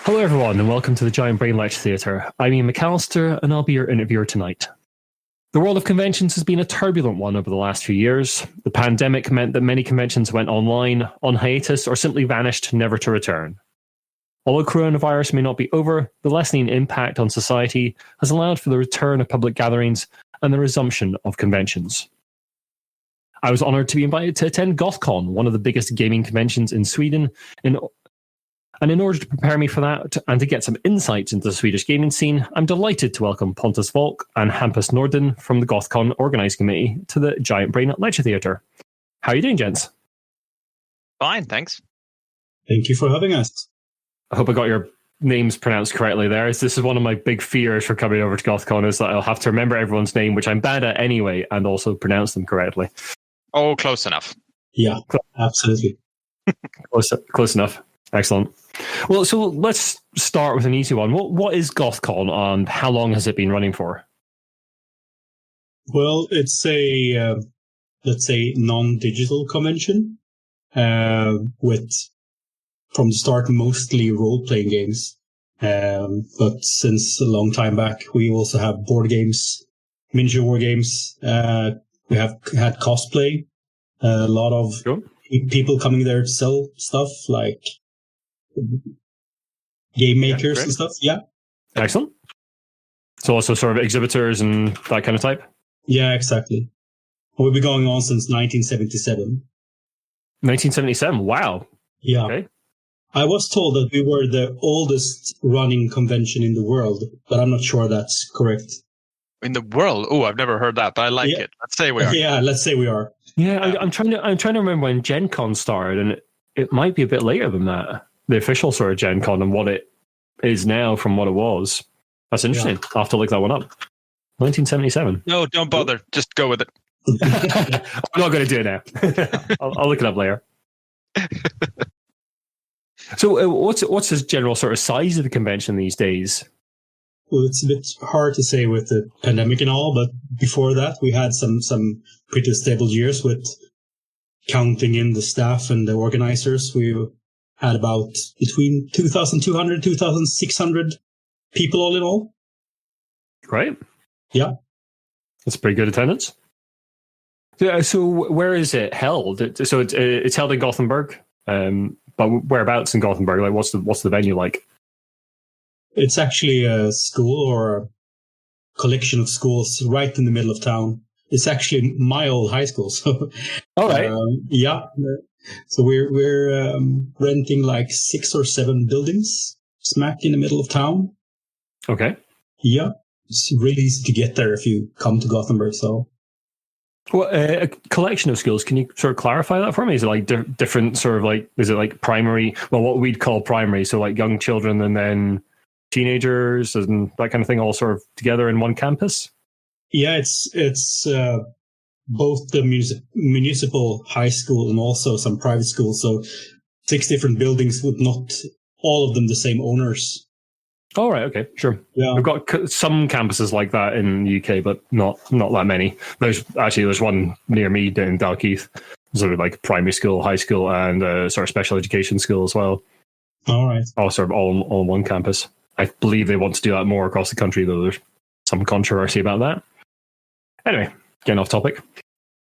Hello everyone and welcome to the Giant Brain Lecture Theatre. I'm Ian McAllister and I'll be your interviewer tonight. The world of conventions has been a turbulent one over the last few years. The pandemic meant that many conventions went online, on hiatus, or simply vanished, never to return. Although coronavirus may not be over, the lessening impact on society has allowed for the return of public gatherings and the resumption of conventions. I was honoured to be invited to attend Gothcon, one of the biggest gaming conventions in Sweden, and in order to prepare me for that and to get some insights into the Swedish gaming scene, I'm delighted to welcome Pontus, Wolke and Hampus Nordin from the Gothcon organising committee to the Giant Brain Lecture Theatre. How are you doing, gents? Fine, thanks. Thank you for having us. I hope I got your names pronounced correctly there. This is one of my big fears for coming over to Gothcon, is that I'll have to remember everyone's name, which I'm bad at anyway, and also pronounce them correctly. Oh, close enough. Yeah, absolutely. Close enough. Excellent. Well, so let's start with an easy one. What is Gothcon and how long has it been running for? Well, it's a, let's say, non-digital convention with, from the start, mostly role-playing games. But since a long time back, we also have board games, miniature war games. We have had cosplay, a lot of people coming there to sell stuff like game makers and stuff. Yeah. Excellent. So also sort of exhibitors and that kind of type? Yeah, exactly. We've been going on since 1977. 1977? Wow. Yeah. Okay. I was told that we were the oldest running convention in the world, but I'm not sure that's correct. In the world? Oh, I've never heard that, but I like it. Let's say we are. Yeah, let's say we are. Yeah, I'm trying to remember when Gen Con started, and it might be a bit later than that. The official sort of Gen Con and what it is now from what it was. That's interesting. Yeah. I'll have to look that one up. 1977. No, don't bother. Just go with it. I'm not going to do it now. I'll look it up later. So what's the general sort of size of the convention these days? Well, it's a bit hard to say with the pandemic and all, but before that we had some pretty stable years with counting in the staff and the organizers. We had about between 2,200, 2,600 people all in all. Right. Yeah. That's pretty good attendance. Yeah, so where is it held? So it's held in Gothenburg, but whereabouts in Gothenburg? Like, what's the venue like? It's actually a school or a collection of schools right in the middle of town. It's actually my old high school. So, all right. Yeah. So we're renting like 6 or 7 buildings smack in the middle of town. Okay. Yeah. It's really easy to get there if you come to Gothenburg. So. Well, a collection of schools. Can you sort of clarify that for me? Is it like different sort of like, is it like primary? Well, what we'd call primary. So like young children and then teenagers and that kind of thing all sort of together in one campus? Yeah, it's both the municipal high school and also some private schools. So 6 different buildings with not all of them the same owners. All right. Okay. Sure. Yeah. We've got some campuses like that in the UK, but not that many. There's one near me in Dalkeith, sort of like primary school, high school, and sort of special education school as well. All right. All sort of all on one campus. I believe they want to do that more across the country, though there's some controversy about that. Anyway, getting off topic.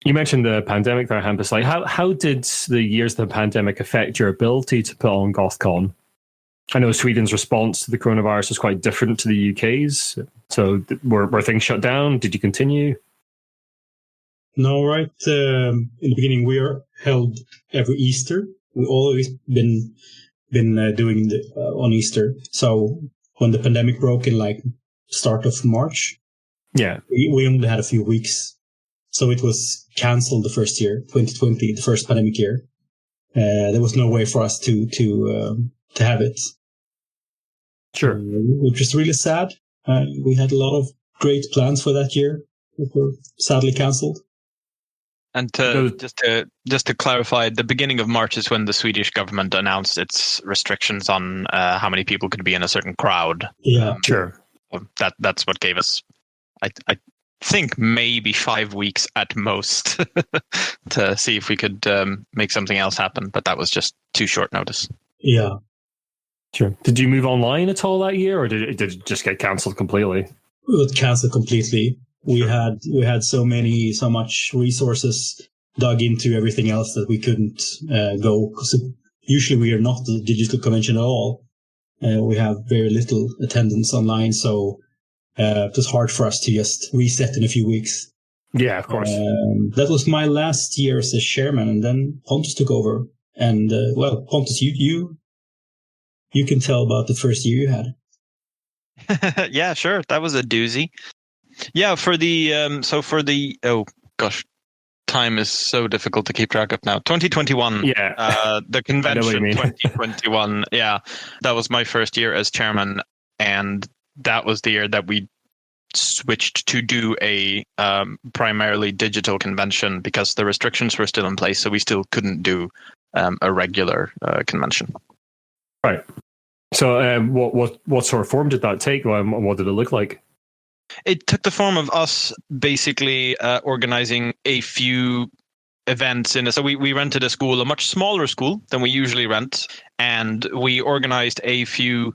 You mentioned the pandemic there, Hampus. Like, how did the years of the pandemic affect your ability to put on Gothcon? I know Sweden's response to the coronavirus was quite different to the UK's. So were things shut down? Did you continue? No, right. In the beginning, we are held every Easter. We've always been doing on Easter. So when the pandemic broke in like start of March, yeah, we only had a few weeks. So it was cancelled the first year, 2020, the first pandemic year. There was no way for us to have it. Sure. Which is really sad. We had a lot of great plans for that year that were sadly cancelled. And just to clarify, the beginning of March is when the Swedish government announced its restrictions on how many people could be in a certain crowd. Yeah, sure. That's what gave us, I think, maybe 5 weeks at most to see if we could make something else happen. But that was just too short notice. Yeah. Sure. Did you move online at all that year, or did it just get cancelled completely? It was cancelled completely. We had so much resources dug into everything else that we couldn't go. Because usually we are not the digital convention at all. We have very little attendance online, so it was hard for us to just reset in a few weeks. Yeah, of course. That was my last year as a chairman, and then Pontus took over. And Pontus, you can tell about the first year you had. Yeah, sure. That was a doozy. Yeah, for the oh gosh, time is so difficult to keep track of now. 2021. Yeah. The convention 2021. Yeah, that was my first year as chairman, and that was the year that we switched to do a primarily digital convention because the restrictions were still in place, so we still couldn't do a regular convention. Right. So, what sort of form did that take? What did it look like? It took the form of us basically organizing a few events so we rented a school, a much smaller school than we usually rent, and we organized a few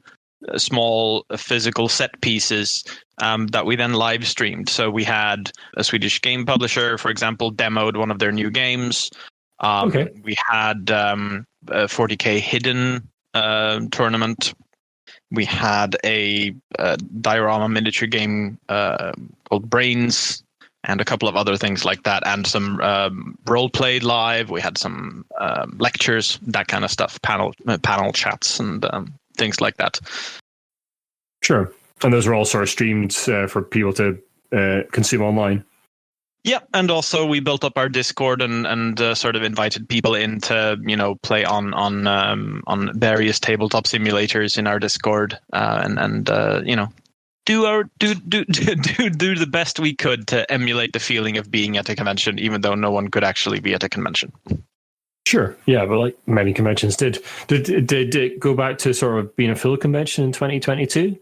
small physical set pieces that we then live streamed. So we had a Swedish game publisher, for example, demoed one of their new games. We had a 40k hidden tournament. We had a diorama miniature game called Brains, and a couple of other things like that, and some role played live. We had some lectures, that kind of stuff, panel chats, and things like that. Sure, and those were all sort of streamed for people to consume online. Yeah, and also we built up our Discord and sort of invited people in to play on various tabletop simulators in our Discord and do the best we could to emulate the feeling of being at a convention, even though no one could actually be at a convention. Sure, yeah, but like many conventions did it go back to sort of being a full convention in 2022?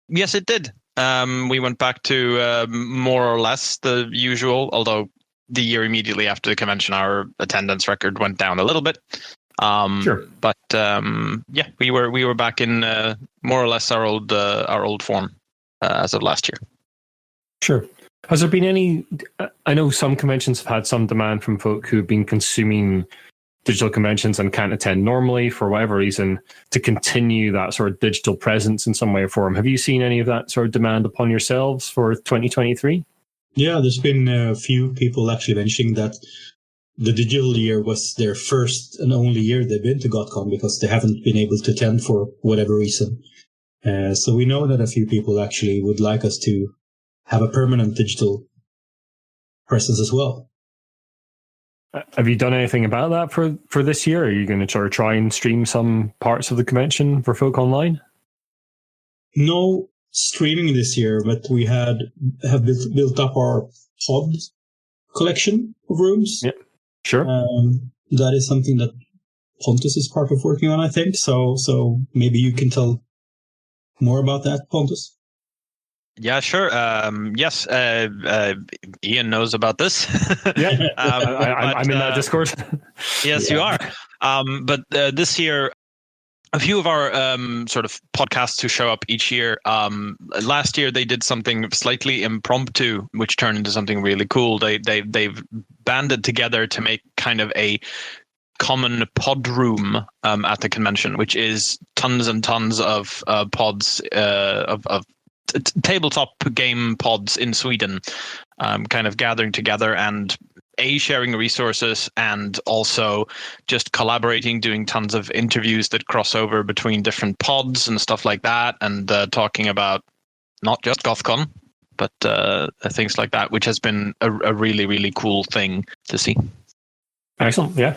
Yes, it did. We went back to more or less the usual, although the year immediately after the convention, our attendance record went down a little bit. Sure. But yeah, we were back in more or less our old form as of last year. Sure. Has there been any? I know some conventions have had some demand from folk who've been consuming digital conventions and can't attend normally for whatever reason to continue that sort of digital presence in some way or form. Have you seen any of that sort of demand upon yourselves for 2023? Yeah, there's been a few people actually mentioning that the digital year was their first and only year they've been to Gothcon because they haven't been able to attend for whatever reason. So we know that a few people actually would like us to have a permanent digital presence as well. Have you done anything about that for this year? Are you going to try and stream some parts of the convention for folk online? No streaming this year, but we have built up our pod collection of rooms. Yeah, sure. That is something that Pontus is part of working on, I think. So maybe you can tell more about that, Pontus. Yeah, sure. Yes, Ian knows about this. Yeah, I'm in that Discord. Yes, you are. But this year, a few of our sort of podcasts who show up each year, last year they did something slightly impromptu, which turned into something really cool. They've banded together to make kind of a common pod room at the convention, which is tons and tons of pods of tabletop game pods in Sweden, kind of gathering together and sharing resources and also just collaborating, doing tons of interviews that cross over between different pods and stuff like that, and talking about not just Gothcon, but things like that, which has been a really, really cool thing to see. Excellent. Yeah,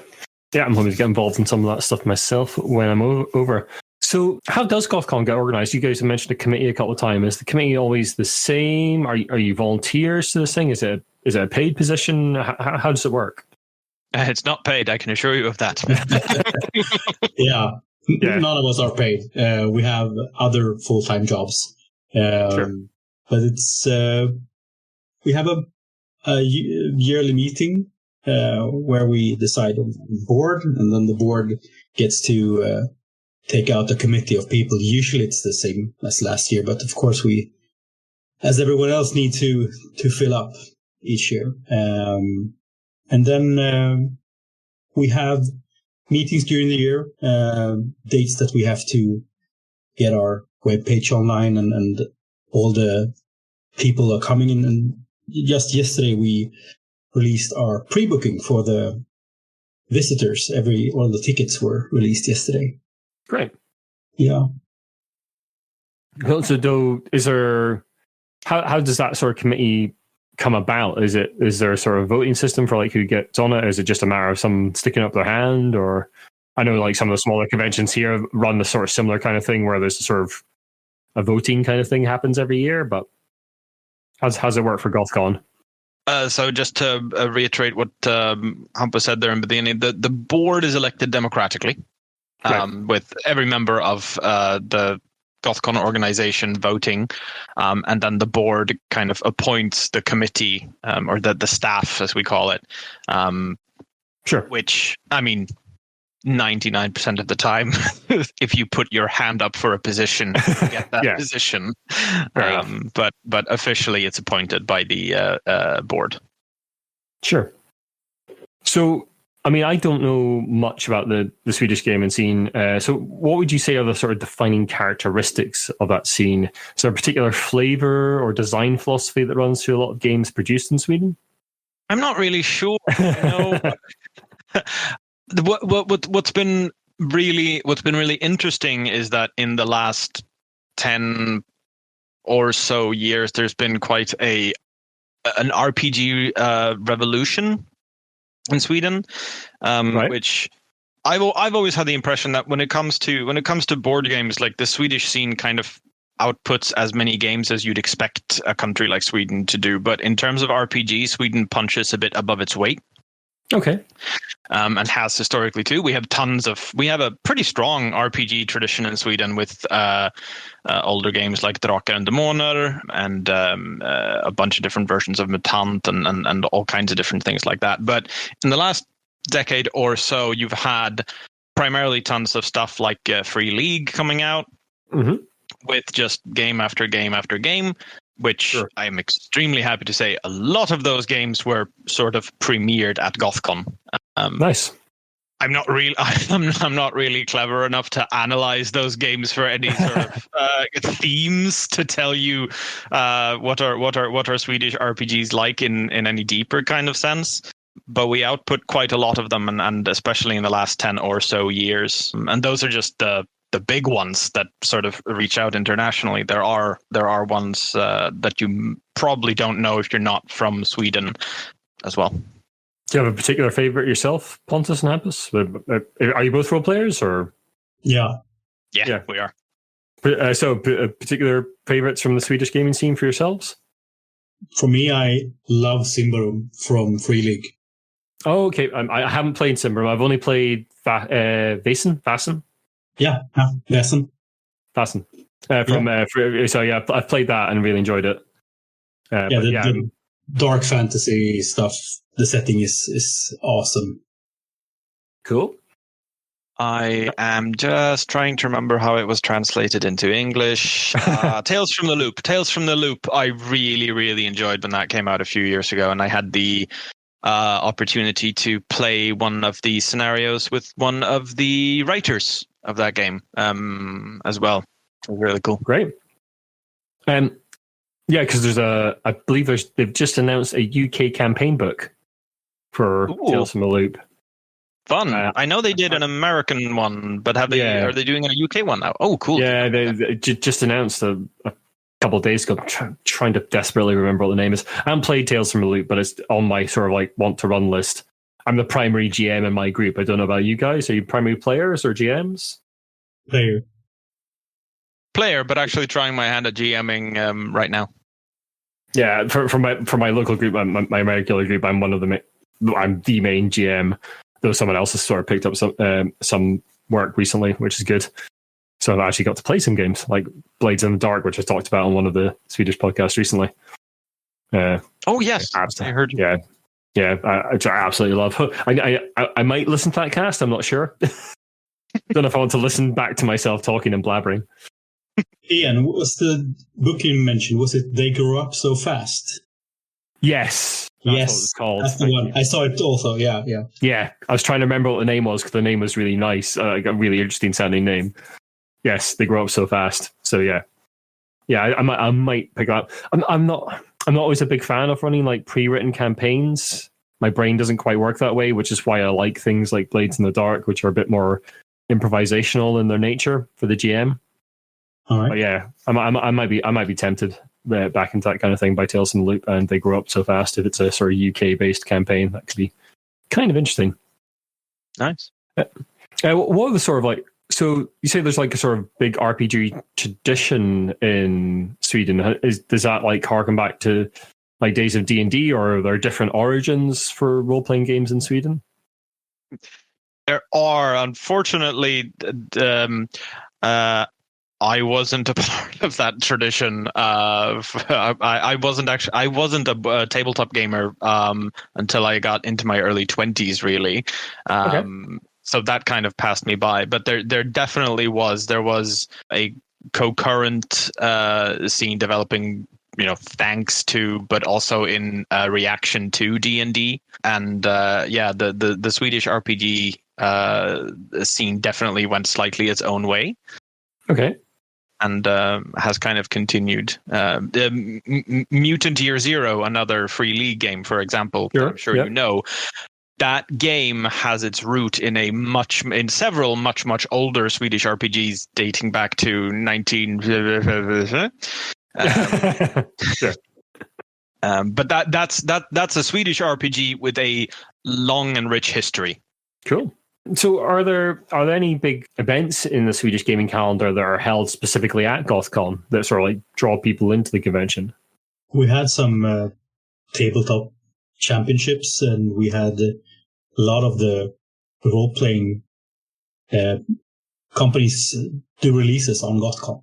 I'm hoping to get involved in some of that stuff myself when I'm over. So how does Gothcon get organised? You guys have mentioned a committee a couple of times. Is the committee always the same? Are you volunteers to this thing? Is it a paid position? How does it work? It's not paid, I can assure you of that. Yeah, none of us are paid. We have other full-time jobs. Sure. But it's we have a yearly meeting where we decide on the board, and then the board gets to take out a committee of people. Usually it's the same as last year, but of course we, as everyone else, need to fill up each year. And then we have meetings during the year, dates that we have to get our webpage online, and all the people are coming in. And just yesterday we released our pre-booking for the visitors. All the tickets were released yesterday. Great. Yeah. So, how does that sort of committee come about? Is there a sort of voting system for like who gets on it? Is it just a matter of someone sticking up their hand? Or I know like some of the smaller conventions here run the sort of similar kind of thing where there's sort of a voting kind of thing happens every year. But how's it work for Gothcon? So just to reiterate what Hampus said there in the beginning, the board is elected democratically, with every member of the Gothcon organization voting, and then the board kind of appoints the committee, or the staff, as we call it. Sure. Which, I mean, 99% of the time, if you put your hand up for a position, you get that position. But officially, it's appointed by the board. Sure. So, I mean, I don't know much about the Swedish gaming scene. So what would you say are the sort of defining characteristics of that scene? Is there a particular flavor or design philosophy that runs through a lot of games produced in Sweden? I'm not really sure. What's been really interesting is that in the last 10 or so years, there's been quite an RPG revolution in Sweden, which I've always had the impression that when it comes to board games, like the Swedish scene kind of outputs as many games as you'd expect a country like Sweden to do. But in terms of RPG, Sweden punches a bit above its weight. Okay. And has historically too. We have a pretty strong RPG tradition in Sweden with older games like Drakar and Demoner, and a bunch of different versions of Mutant and all kinds of different things like that. But in the last decade or so, you've had primarily tons of stuff like Free League coming out, with just game after game after game, which I'm extremely happy to say a lot of those games were sort of premiered at Gothcon. Nice. I'm not really clever enough to analyze those games for any sort of themes to tell you what are Swedish RPGs like in any deeper kind of sense. But we output quite a lot of them, and especially in the last 10 or so years. And those are just the big ones that sort of reach out internationally. There are ones that you probably don't know if you're not from Sweden as well. Do you have a particular favorite yourself, Pontus and Hampus? Are you both role players, or? Yeah, we are. So, particular favorites from the Swedish gaming scene for yourselves? For me, I love Symbaroum from Free League. Oh, okay. I haven't played Symbaroum. I've only played Vaesen. Yeah, Vaesen. So yeah, I've played that and really enjoyed it. The dark fantasy stuff. The setting is awesome. Cool. I am just trying to remember how it was translated into English. Tales from the Loop. I really, really enjoyed when that came out a few years ago, and I had the opportunity to play one of the scenarios with one of the writers of that game as well. Really cool. Great. Yeah, because I believe they've just announced a UK campaign book for Tales from the Loop. Fun. I know they did an American one, but are they doing a UK one now? Oh, cool. Yeah, they just announced a couple of days ago. I'm trying to desperately remember what the name is. I haven't played Tales from the Loop, but it's on my sort of like want to run list. I'm the primary GM in my group. I don't know about you guys. Are you primary players or GMs? Player, but actually trying my hand at GMing right now. Yeah, for my local group, my regular group, I'm I'm the main GM. Though someone else has sort of picked up some work recently, which is good. So I've actually got to play some games like Blades in the Dark, which I talked about on one of the Swedish podcasts recently. Oh yes, I heard you. Yeah, I absolutely love. I might listen to that cast. I'm not sure. Don't know if I want to listen back to myself talking and blabbering. Ian, what was the book you mentioned? Was it They Grow Up So Fast? Yes. That's Yes, what it was called. that's the one. I saw it also, yeah. Yeah, I was trying to remember what the name was because the name was really nice. Like a really interesting sounding name. Yes, They Grow Up So Fast. So yeah. I might pick up. I'm not always a big fan of running like pre-written campaigns. My brain doesn't quite work that way, which is why I like things like Blades in the Dark, which are a bit more improvisational in their nature for the GM. All right. But yeah, I might be tempted back into that kind of thing by Tales from the Loop, and They Grow Up So Fast. If it's a sort of UK based campaign, that could be kind of interesting. Nice. What are the sort of like? So you say there's like a sort of big RPG tradition in Sweden. Does that like harken back to like days of D&D, or are there different origins for role playing games in Sweden? There are, unfortunately. I wasn't a part of that tradition. I wasn't a tabletop gamer until I got into my early 20s, really. Okay. So that kind of passed me by. But there definitely was. There was a co-current scene developing, thanks to, but also in reaction to D&D. And the Swedish RPG scene definitely went slightly its own way. Okay. And has kind of continued. Mutant Year Zero, another Free League game, for example, sure. I'm sure you know. That game has its root in several much older Swedish RPGs dating back to 19. Sure. But that's a Swedish RPG with a long and rich history. Cool. So are there any big events in the Swedish gaming calendar that are held specifically at Gothcon that sort of like draw people into the convention? We had some tabletop championships, and we had a lot of the role-playing companies do releases on Gothcon.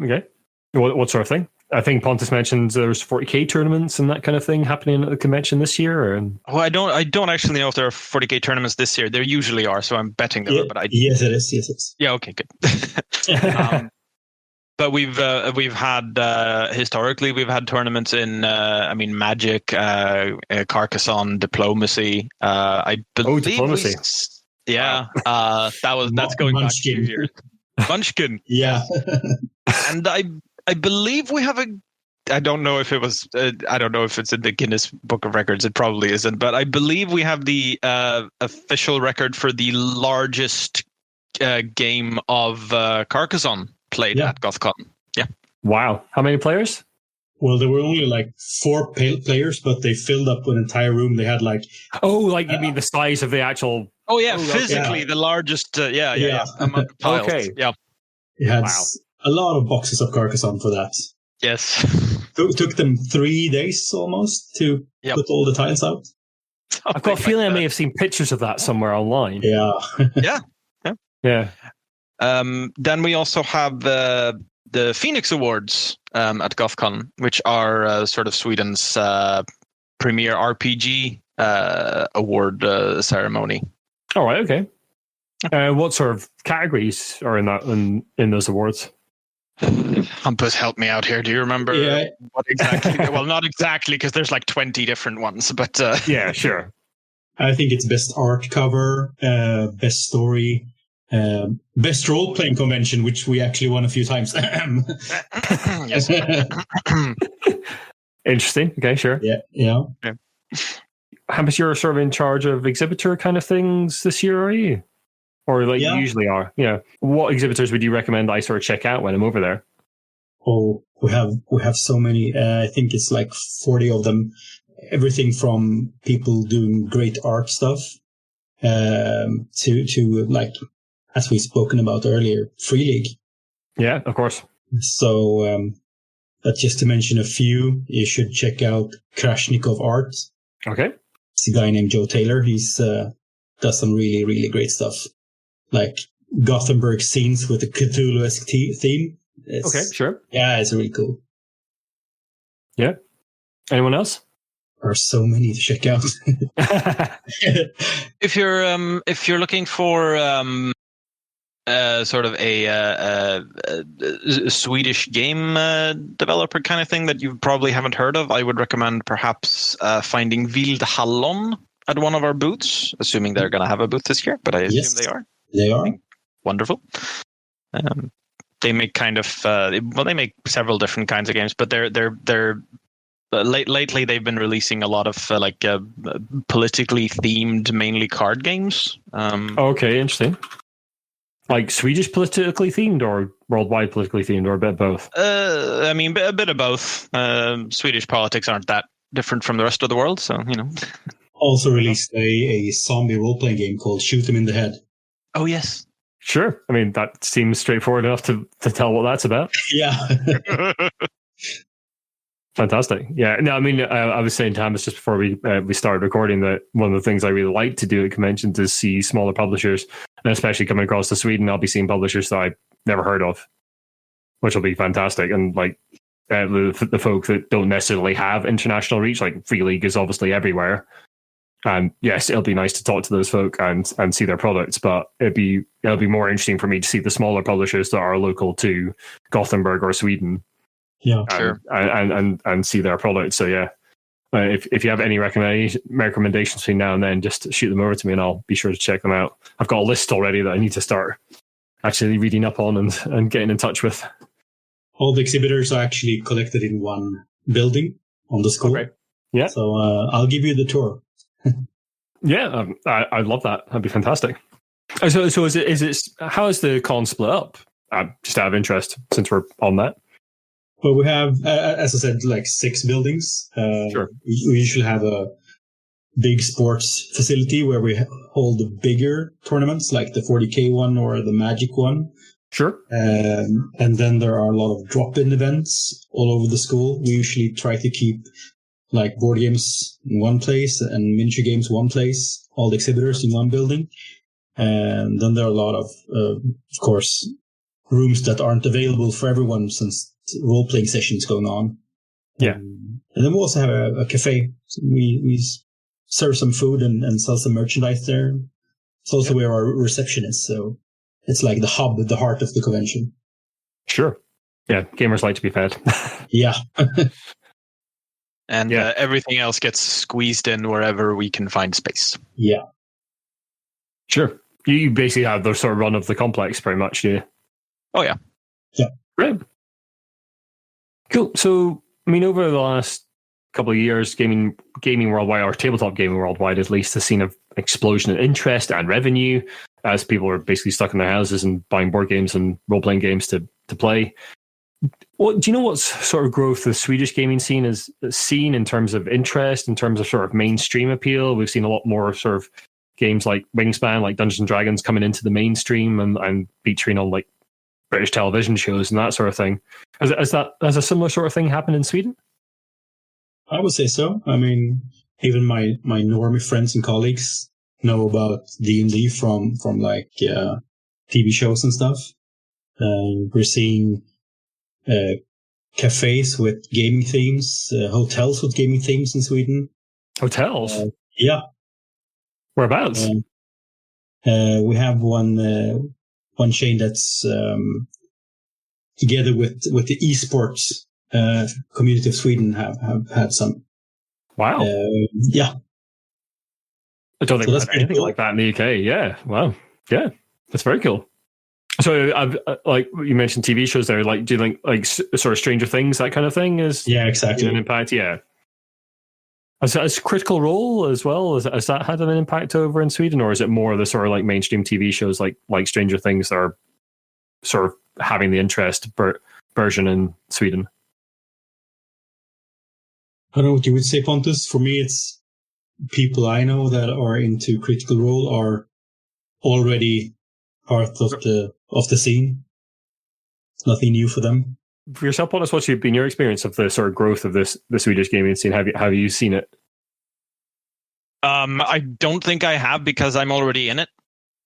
Okay. What sort of thing? I think Pontus mentioned there's 40k tournaments and that kind of thing happening at the convention this year. Well, I don't actually know if there are 40k tournaments this year. There usually are, so I'm betting there. Yes, it is. Yes, it is. Yeah. Okay. Good. But we've had historically we've had tournaments in Magic, Carcassonne, Diplomacy. I believe Diplomacy. Yeah. That's going back 2 years. Munchkin. Yeah. And I believe we have I don't know if it's in the Guinness Book of Records. It probably isn't, but I believe we have the official record for the largest game of Carcassonne played at Gothcon. Yeah. Wow. How many players? Well, there were only like 4 players, but they filled up an entire room. They had like... you mean the size of the actual... Oh, yeah, physically the largest... amount of tiles. Okay. Yeah. It had a lot of boxes of Carcassonne for that. Yes. Took them 3 days almost to put all the tiles out. I've got a feeling I may have seen pictures of that somewhere online. Yeah. Yeah. Then we also have the Phoenix Awards at Gothcon, which are sort of Sweden's premier RPG award ceremony. All right. Okay. What sort of categories are in those awards? Hampus, help me out here. Do you remember what exactly? Well, not exactly, because there's like 20 different ones, but yeah, sure. I think it's best art cover, best story, best role-playing convention, which we actually won a few times. Yes. Interesting. Okay, sure. Yeah. Hampus, you're sort of in charge of exhibitor kind of things this year, are you? Or like you usually are? Yeah. What exhibitors would you recommend I sort of check out when I'm over there? Oh, we have so many. I think it's like 40 of them. Everything from people doing great art stuff to like, as we've spoken about earlier, Free League. Yeah, of course. So, but just to mention a few, you should check out Krashnikov Art. Okay. It's a guy named Joe Taylor. He's does some really, really great stuff, like Gothenburg scenes with a Cthulhu-esque theme. Okay, sure. Yeah, it's really cool. Yeah. Anyone else? are so many to check out. If you're looking for sort of a Swedish game developer kind of thing that you probably haven't heard of, I would recommend perhaps finding Wild Hallon at one of our booths, assuming they're going to have a booth this year, but I assume they are. They are. Wonderful. They make kind of they make several different kinds of games, but they're lately they've been releasing a lot of politically themed, mainly card games. Okay, interesting. Like Swedish politically themed or worldwide politically themed, or a bit of both? I mean, a bit of both. Swedish politics aren't that different from the rest of the world, so, you know. Also released a zombie role-playing game called Shoot 'Em in the Head. Oh, yes. Sure. I mean, that seems straightforward enough to tell what that's about. Yeah. Fantastic. Yeah. No, I mean, I was saying to Hampus just before we started recording that one of the things I really like to do at conventions is see smaller publishers, and especially coming across to Sweden, I'll be seeing publishers that I've never heard of, which will be fantastic. And like the folk that don't necessarily have international reach, like Free League is obviously everywhere. And yes, it'll be nice to talk to those folk and see their products, but it'll be more interesting for me to see the smaller publishers that are local to Gothenburg or Sweden. Yeah, sure. And see their products. So yeah, if you have any recommendations between now and then, just shoot them over to me, and I'll be sure to check them out. I've got a list already that I need to start actually reading up on and getting in touch with. All the exhibitors are actually collected in one building on the school. Okay. Yeah. So I'll give you the tour. Yeah, I'd love that. That'd be fantastic. So is it? How is the con split up? Just out of interest, since we're on that. Well, we have, as I said, like 6 buildings. Sure. We usually have a big sports facility where we hold the bigger tournaments, like the 40K one or the Magic one. Sure. And then there are a lot of drop-in events all over the school. We usually try to keep like board games in one place and miniature games one place, all the exhibitors in one building. And then there are a lot of course, rooms that aren't available for everyone since role-playing sessions going on. Yeah. And then we also have a cafe. So we serve some food and sell some merchandise there. It's also where our reception is. So it's like the hub, the heart of the convention. Sure. Yeah. Gamers like to be fed. Yeah. And everything else gets squeezed in wherever we can find space. Yeah. Sure. You basically have the sort of run of the complex pretty much, yeah. Oh, yeah. Yeah. Great. Cool. So, I mean, over the last couple of years, gaming worldwide, or tabletop gaming worldwide at least, has seen an explosion in interest and revenue as people are basically stuck in their houses and buying board games and role-playing games to play. Do you know what sort of growth the Swedish gaming scene has seen in terms of interest, in terms of sort of mainstream appeal? We've seen a lot more sort of games like Wingspan, like Dungeons and Dragons coming into the mainstream and featuring on like British television shows and that sort of thing. Has a similar sort of thing happened in Sweden? I would say so. I mean, even my normie friends and colleagues know about D&D from like TV shows and stuff. We're seeing cafes with gaming themes, hotels with gaming themes in Sweden. Hotels? Yeah. Whereabouts? We have one chain that's together with the esports community of Sweden have had some. Wow. Yeah. I don't think we had anything like that in the UK. Yeah. Wow. Yeah. That's very cool. So, like you mentioned TV shows there, like, do you think like sort of Stranger Things, that kind of thing is exactly an impact? Yeah. Has Critical Role as well? Has that had an impact over in Sweden, or is it more the sort of like mainstream TV shows like Stranger Things that are sort of having the interest version in Sweden? I don't know what you would say, Pontus. For me, it's people I know that are into Critical Role are already part of the scene. It's nothing new for them. For yourself, Pontus, what's been your experience of the sort of growth of the Swedish gaming scene? Have you seen it? I don't think I have, because I'm already in it,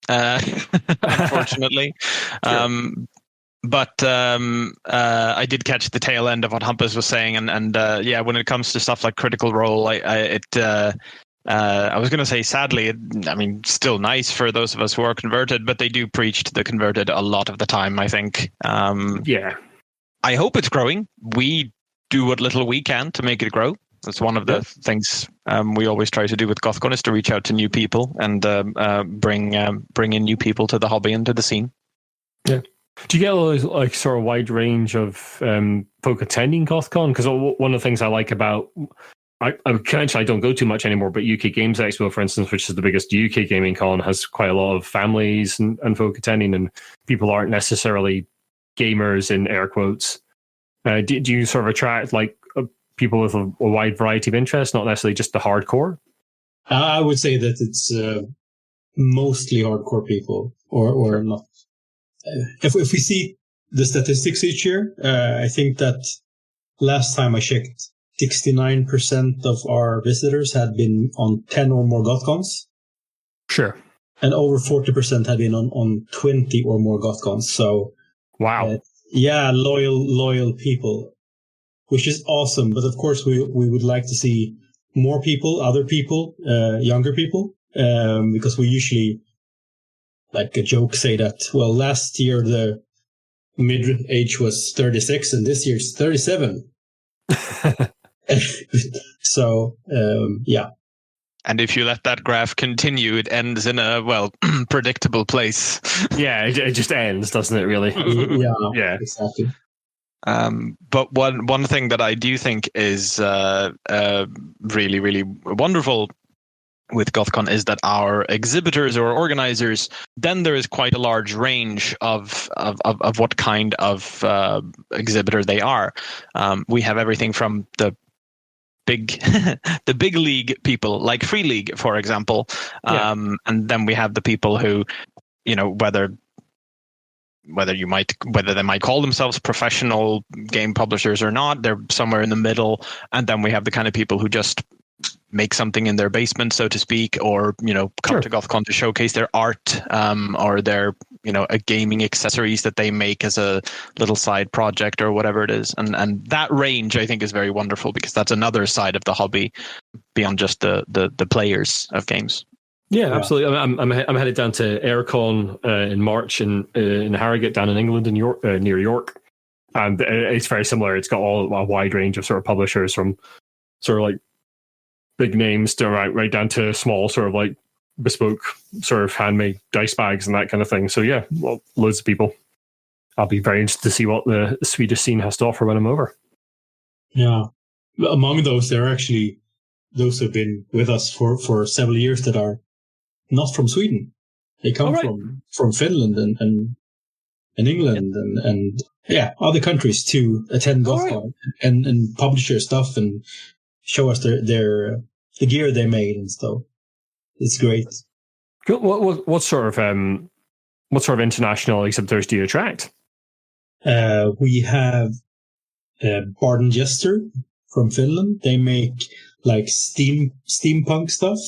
unfortunately. Sure. But I did catch the tail end of what Hampus was saying, and yeah, when it comes to stuff like Critical Role, I was going to say, sadly, still nice for those of us who are converted, but they do preach to the converted a lot of the time, I think. Yeah. I hope it's growing. We do what little we can to make it grow. That's one of the things we always try to do with Gothcon, is to reach out to new people and bring in new people to the hobby and to the scene. Yeah. Do you get a sort of wide range of folk attending Gothcon? Because one of the things I like about, I don't go too much anymore, but UK Games Expo, for instance, which is the biggest UK gaming con, has quite a lot of families and folk attending, and people aren't necessarily gamers in air quotes. Do you sort of attract people with a wide variety of interests, not necessarily just the hardcore? I would say that it's mostly hardcore people, or not. If we see the statistics each year, I think that last time I checked, 69% of our visitors had been on 10 or more Gothcons. Sure. And over 40% had been on 20 or more Gothcons. So, wow. Loyal people, which is awesome. But of course, we would like to see more people, other people, younger people, because we usually, like a joke, say that, well, last year the mid age was 36 and this year's 37. So, yeah. And if you let that graph continue, it ends in a, predictable place. Yeah, it just ends, doesn't it, really? Yeah, exactly. But one thing that I do think is really, really wonderful with Gothcon is that our exhibitors or organizers, then there is quite a large range of what kind of exhibitor they are. We have everything from the big league people, like Free League, for example, and then we have the people who, whether they might call themselves professional game publishers or not, they're somewhere in the middle. And then we have the kind of people who just make something in their basement, so to speak, or come to Gothcon to showcase their art, or their a gaming accessories that they make as a little side project or whatever it is. And that range, I think, is very wonderful, because that's another side of the hobby beyond just the players of games. Yeah, absolutely. I'm headed down to Aircon in March in Harrogate, down in England, in York, near York, and it's very similar. It's got a wide range of sort of publishers, from sort of like big names to right down to small, sort of like bespoke, sort of handmade dice bags and that kind of thing. So yeah, well, loads of people. I'll be very interested to see what the Swedish scene has to offer when I'm over. Yeah, among those, there are actually those who've been with us for several years that are not from Sweden. They come from Finland and England and other countries to attend Gothcon and publish their stuff and show us the gear they made and stuff. It's great. Cool. What sort of international exhibitors do you attract? We have Bard & Jester from Finland. They make like steampunk stuff.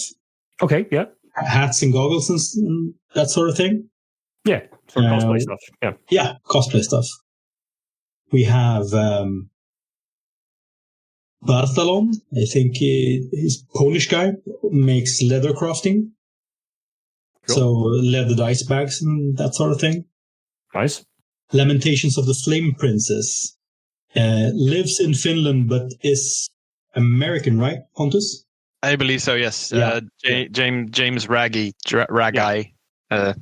Okay, yeah. Hats and goggles and that sort of thing. Yeah, sort of cosplay stuff. Yeah, cosplay stuff. We have Bartalon, I think he's a Polish guy, makes leather crafting. Cool. So leather dice bags and that sort of thing. Nice. Lamentations of the Flame Princess lives in Finland but is American, right, Pontus? I believe so, yes. Yeah. James Raggy, one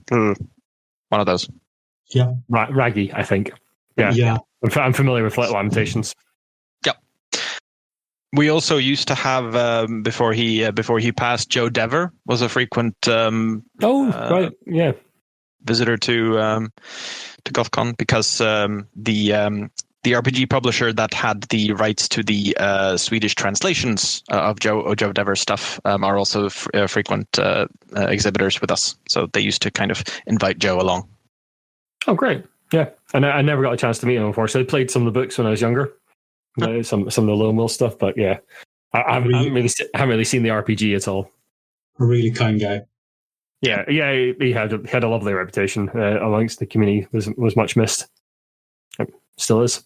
of those. Yeah. Raggy, I think. Yeah. I'm familiar with Lamentations. Yep. We also used to have before he passed, Joe Dever was a frequent visitor to Gothcon, because the RPG publisher that had the rights to the Swedish translations of Joe Dever's stuff are also frequent exhibitors with us. So they used to kind of invite Joe along. Oh, great. Yeah. And I never got a chance to meet him, unfortunately. I played some of the books when I was younger. Some of the Lone Wolf stuff, but yeah. I haven't really seen the RPG at all. A really kind guy. Yeah, he had a lovely reputation amongst the community. Was much missed. Still is.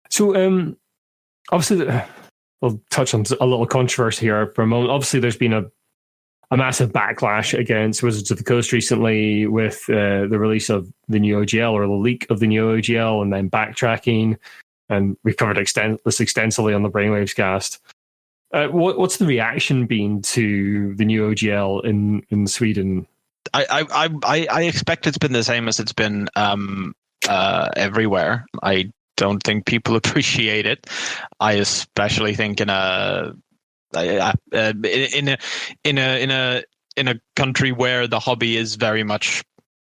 So, obviously, we'll touch on a little controversy here for a moment. Obviously, there's been a massive backlash against Wizards of the Coast recently with the release of the new OGL, or the leak of the new OGL, and then backtracking. And we've covered this extensively on the Brainwaves cast. What's the reaction been to the new OGL in Sweden? I expect it's been the same as it's been everywhere. I don't think people appreciate it. I especially think in a country where the hobby is very much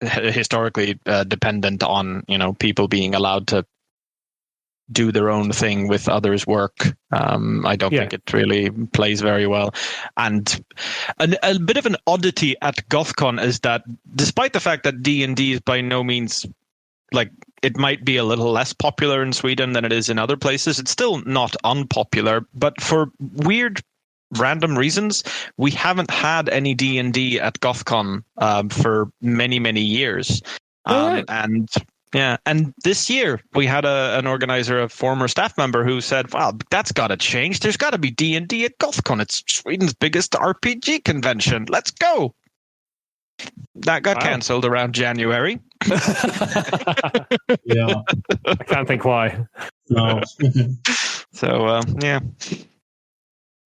historically dependent on people being allowed to do their own thing with others' work. I don't think it really plays very well. And a bit of an oddity at Gothcon is that despite the fact that D&D is by no means, like, it might be a little less popular in Sweden than it is in other places, it's still not unpopular. But for weird random reasons, we haven't had any D&D at Gothcon for many, many years. And this year we had an organizer, a former staff member, who said, "Wow, that's got to change. There's got to be D&D at Gothcon. It's Sweden's biggest RPG convention. Let's go." That got cancelled around January. Yeah, I can't think why. No. So yeah.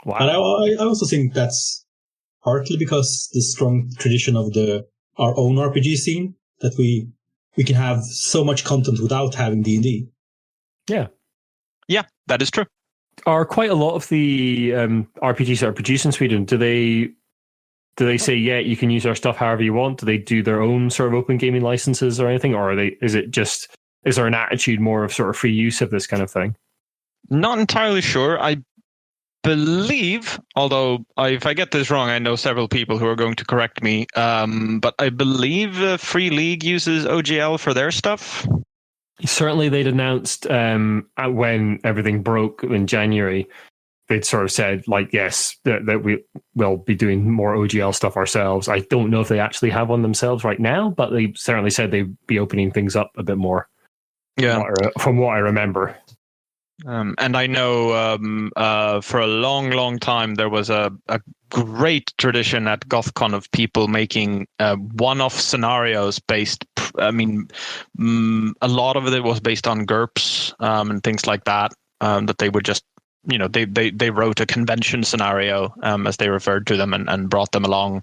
Wow. And I also think that's partly because the strong tradition of our own RPG scene, that we can have so much content without having D&D. Yeah, that is true. Are quite a lot of the RPGs that are produced in Sweden, do they say, yeah, you can use our stuff however you want? Do they do their own sort of open gaming licenses or anything? Or is there an attitude more of sort of free use of this kind of thing? Not entirely sure. I believe, although if I get this wrong, I know several people who are going to correct me, but I believe Free League uses OGL for their stuff. Certainly they'd announced when everything broke in January, they'd sort of said, like, yes, that we will be doing more OGL stuff ourselves. I don't know if they actually have one themselves right now, but they certainly said they'd be opening things up a bit more. Yeah, from what I remember. And I know for a long, long time there was a great tradition at Gothcon of people making one-off scenarios based. I mean, a lot of it was based on GURPS and things like that. That they would just, they wrote a convention scenario, as they referred to them, and brought them along,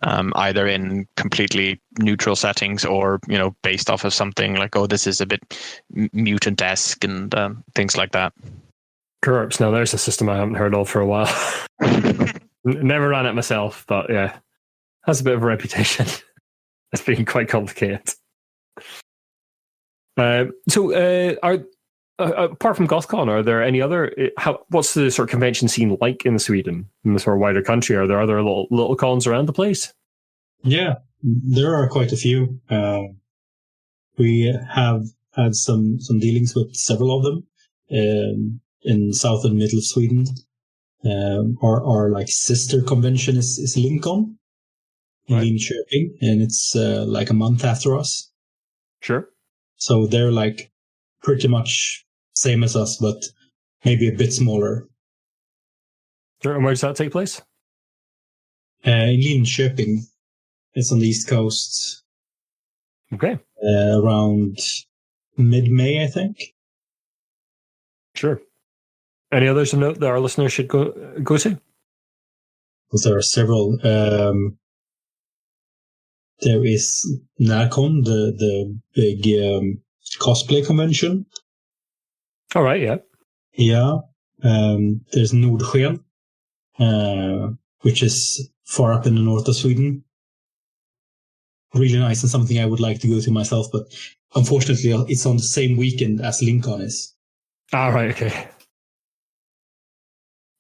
either in completely neutral settings or, based off of something like, oh, this is a bit mutant-esque and things like that. GURPS, now there's a system I haven't heard of for a while. Never ran it myself, but yeah, has a bit of a reputation. It's being quite complicated. Apart from Gothcon, are there any other? What's the sort of convention scene like in Sweden, in the sort of wider country? Are there other little cons around the place? Yeah, there are quite a few. We have had some dealings with several of them in south and middle of Sweden. Our like sister convention is Lincoln in Linköping, and it's like a month after us. Sure. So they're like pretty much same as us, but maybe a bit smaller. Sure. And where does that take place? In Linköping. It's on the East Coast. Okay. Around mid-May, I think. Sure. Any others to note that our listeners should go to? Because there are several. There is Nacon, the big cosplay convention. All right, yeah. Yeah. There's Nordin, which is far up in the north of Sweden. Really nice and something I would like to go to myself, but unfortunately it's on the same weekend as Lincoln is. Ah, right, okay.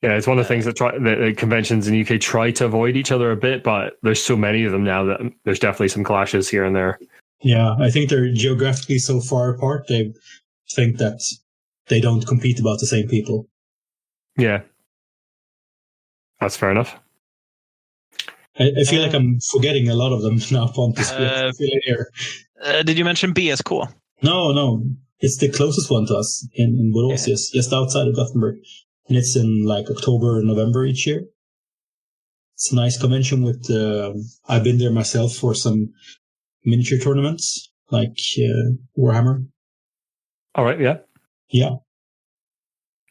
Yeah, it's one of the things that the conventions in the UK try to avoid each other a bit, but there's so many of them now that there's definitely some clashes here and there. Yeah, I think they're geographically so far apart, they think that they don't compete about the same people. Yeah. That's fair enough. I feel like I'm forgetting a lot of them now, Pontus. Did you mention BS Cool? No. It's the closest one to us in Borås, just outside of Gothenburg. And it's in like October, November each year. It's a nice convention with, I've been there myself for some miniature tournaments, like Warhammer. All right, yeah. Yeah.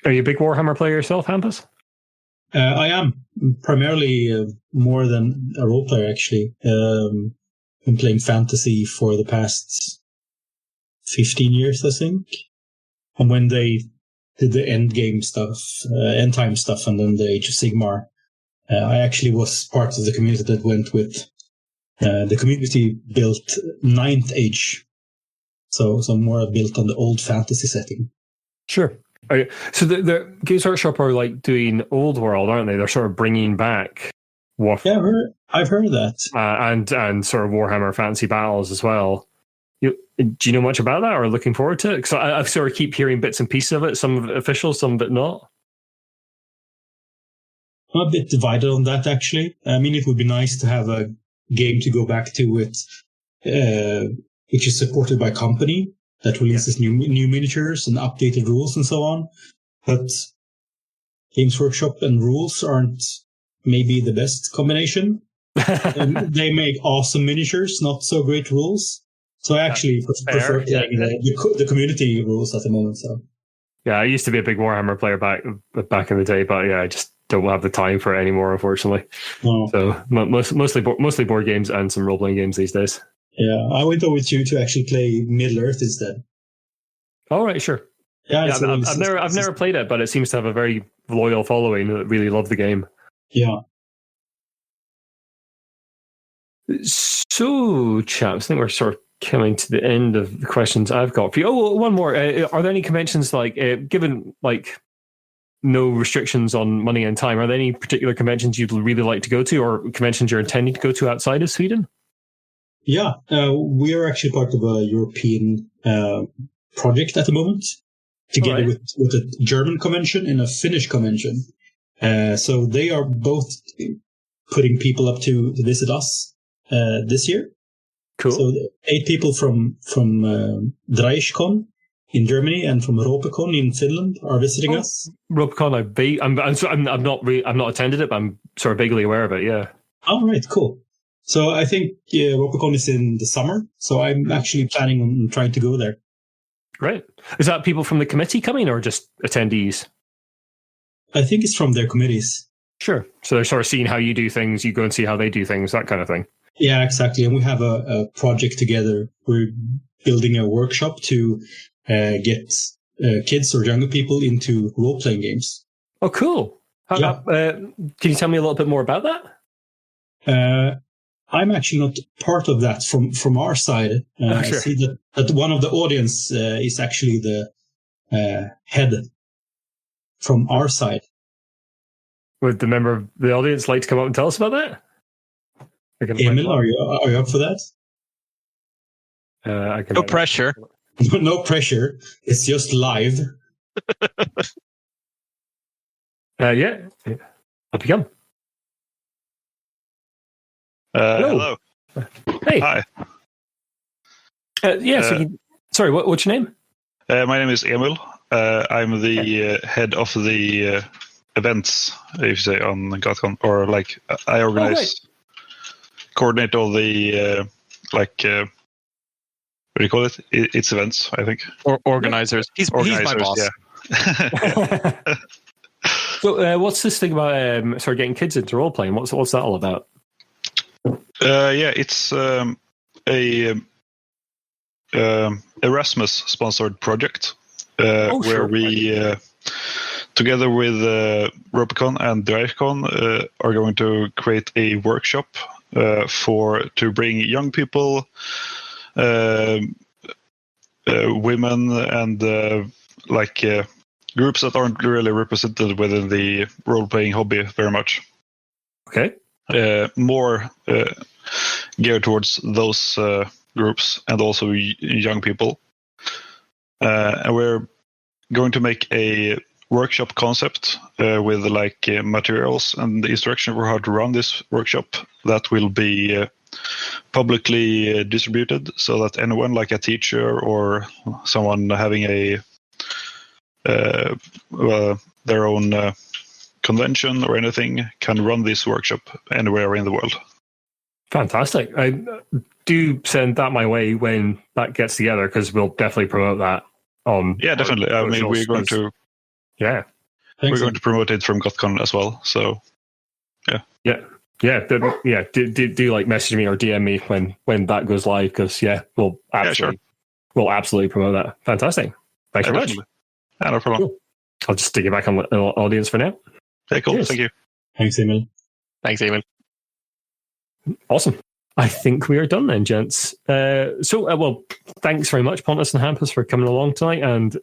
Are you a big Warhammer player yourself, Hampus? I am primarily more than a role player, actually. Been playing fantasy for the past 15 years, I think. And when they did the end game stuff, end time stuff, and then the Age of Sigmar, I actually was part of the community that went with the community built Ninth Age. So more built on the old fantasy setting. Sure. So the Games Workshop are like doing Old World, aren't they? They're sort of bringing back Warhammer. Yeah, I've heard of that. And sort of Warhammer Fantasy Battles as well. Do you know much about that, or looking forward to it? Because I sort of keep hearing bits and pieces of it, some of it official, some of it not. I'm a bit divided on that, actually. I mean, it would be nice to have a game to go back to with, which is supported by company that releases new miniatures and updated rules and so on. But Games Workshop and rules aren't maybe the best combination. They make awesome miniatures, not so great rules. So I actually prefer playing the community rules at the moment. So yeah, I used to be a big Warhammer player back in the day, but yeah, I just don't have the time for it anymore, unfortunately. No. So mostly board games and some role playing games these days. Yeah, I went over to you to actually play Middle Earth instead. All right, sure. Yeah, I've never played it, but it seems to have a very loyal following that really love the game. Yeah. So, chaps, I think we're sort of coming to the end of the questions I've got for you. Oh, one more. Are there any conventions, like, given like no restrictions on money and time, are there any particular conventions you'd really like to go to, or conventions you're intending to go to outside of Sweden? Yeah, we are actually part of a European project at the moment, together with a German convention and a Finnish convention. So they are both putting people up to visit us this year. Cool. So 8 people from Dreischcon in Germany and from Ropecon in Finland are visiting us. Ropecon, I'm not attended it, but I'm sort of vaguely aware of it. Yeah. All right, cool. So I think Ropecon is in the summer, so I'm actually planning on trying to go there. Great. Is that people from the committee coming, or just attendees? I think it's from their committees. Sure. So they're sort of seeing how you do things, you go and see how they do things, that kind of thing. Yeah, exactly. And we have a project together. We're building a workshop to get kids or younger people into role-playing games. Oh, cool. Can you tell me a little bit more about that? I'm actually not part of that from our side. Sure. I see that one of the audience is actually the head from our side. Would the member of the audience like to come up and tell us about that? Emil, are you up for that? No pressure. No pressure. It's just live. Yeah. Up you come. Hello. Hey. Hi. Sorry, what's your name? My name is Emil. I'm the head of the events, if you say, on Gothcon, or like I organize, coordinate all the what do you call it? It's events, I think. Or organizers. He's my boss. Yeah. So, what's this thing about sort of getting kids into role playing? What's that all about? It's a Erasmus sponsored project where we together with Ropecon and Dreischcon are going to create a workshop to bring young people, women, and groups that aren't really represented within the role-playing hobby very much. Okay. More geared towards those groups and also young people. And we're going to make a workshop concept with materials and the instruction for how to run this workshop that will be publicly distributed, so that anyone, like a teacher or someone having their own convention or anything, can run this workshop anywhere in the world. Fantastic. I do send that my way when that gets together, because we'll definitely promote that on. Yeah, definitely. I mean, we're going to. Yeah. We're going to promote it from Gothcon as well. So, yeah. Do like message me or DM me when that goes live, because we'll absolutely promote that. Fantastic. Thanks very much. Yeah, no problem. Cool. I'll just stick it back on the audience for now. Yeah, cool. Cheers. Thank you. Thanks, Emil. Thanks, Emil. Awesome. I think we are done then, gents. Well, thanks very much, Pontus and Hampus, for coming along tonight and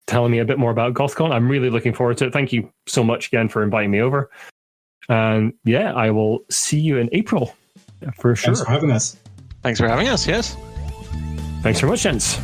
telling me a bit more about Gothcon. I'm really looking forward to it. Thank you so much again for inviting me over. And I will see you in April for sure. Thanks for having us. Thanks for having us, yes. Thanks very much, gents.